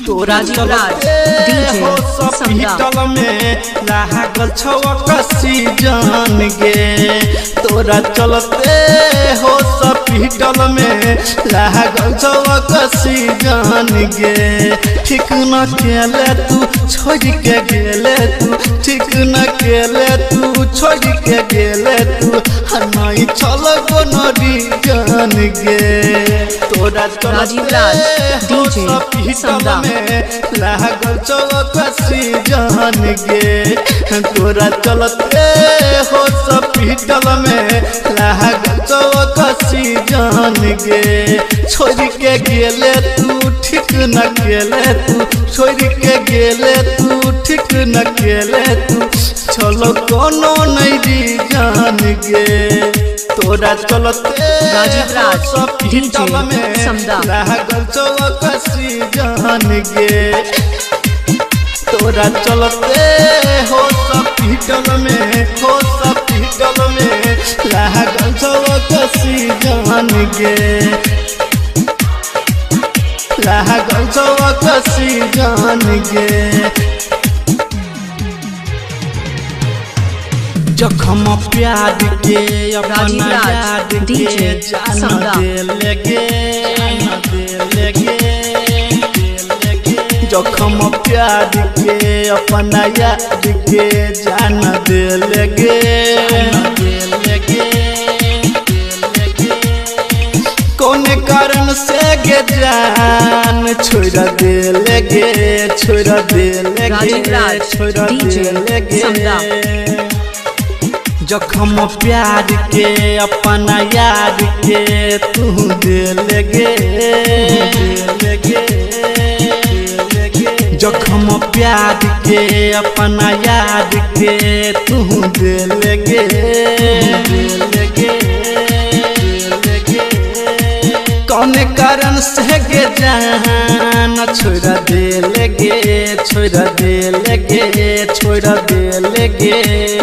तोरा चलते हो हॉस्पिटल में लागल छौ सीजन गे तोरा चलते हो हॉस्पिटल में लागल छौ सीजन गे ठीक न केले तू छोड़ के गेले तू ठीक न केले तू छोड़ के गेले तू नहीं चल कोनो रीजन गे तोरा चलते हॉस्पिटल में लागल छौ सीजन गे तोरा चलते हो हॉस्पिटल में लागल छौ सीजन गे छोड़ के गेले तू ठीक न केले तू छोड़ के गेले तू ठीक न केले तू चलो कोनो नहीं रीजन गे तोरा चलते हॉस्पिटल में लागल छौ सीजन गे तोरा चलते हो हॉस्पिटल में लागल छौ सीजन गे लागल छौ सीजन गे जखम प्यार के अपना याद के जान दे लगे जखम प्यार के अपना याद के जान दे लगे कौन कारण से गे जान छोड़ दे लगे जखम प्यार के अपना याद के तू दे लगे जखम प्यार के अपना याद के तू दे लगे कौन कारण से गे जान छोड़ दे लगे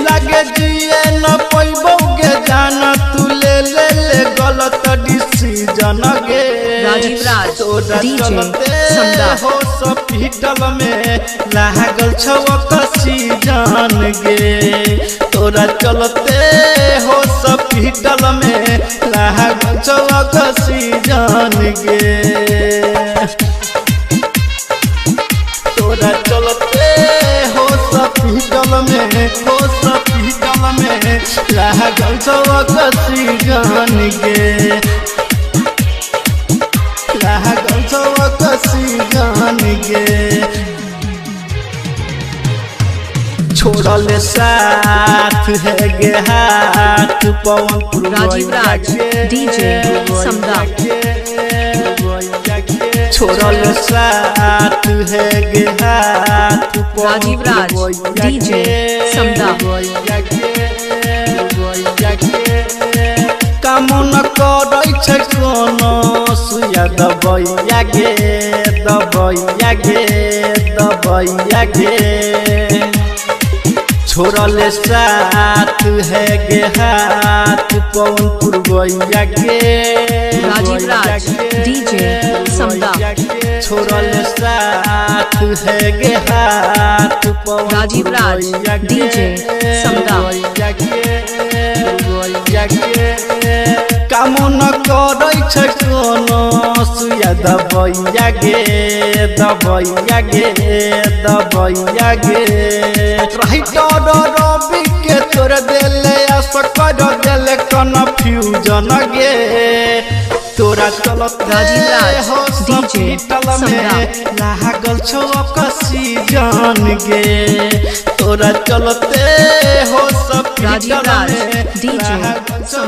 लगे जिए न पैबो गे जान तू ले गलत डिसीजन गे तोरा चलते हॉस्पिटल में लागल छौ सीजन गे तोरा चलते हॉस्पिटल में लागल छौ सीजन गे तोरा चलते हॉस्पिटल में लागल छौ सीजन गे लागल छौ सीजन गे छोड़ल साथ है गे हाथ पवन छोड़ल साथ है गे हाथ काम न करै छै कोनो सुया दबैया गे छोड़ल साथ है गे हाथ पवन पुरवैया गे छोड़ल साथ है गे हाथ पवन पुरवैया गे काम न करै छै कोनो सुया दबैया गे राइटर रवि के तोड़ देले कर देले कन्फ्यूजन गे तोरा चलते हॉस्पिटल में लागल छौ सीजन गे तोरा चलते हॉस्पिटल में लागल छौ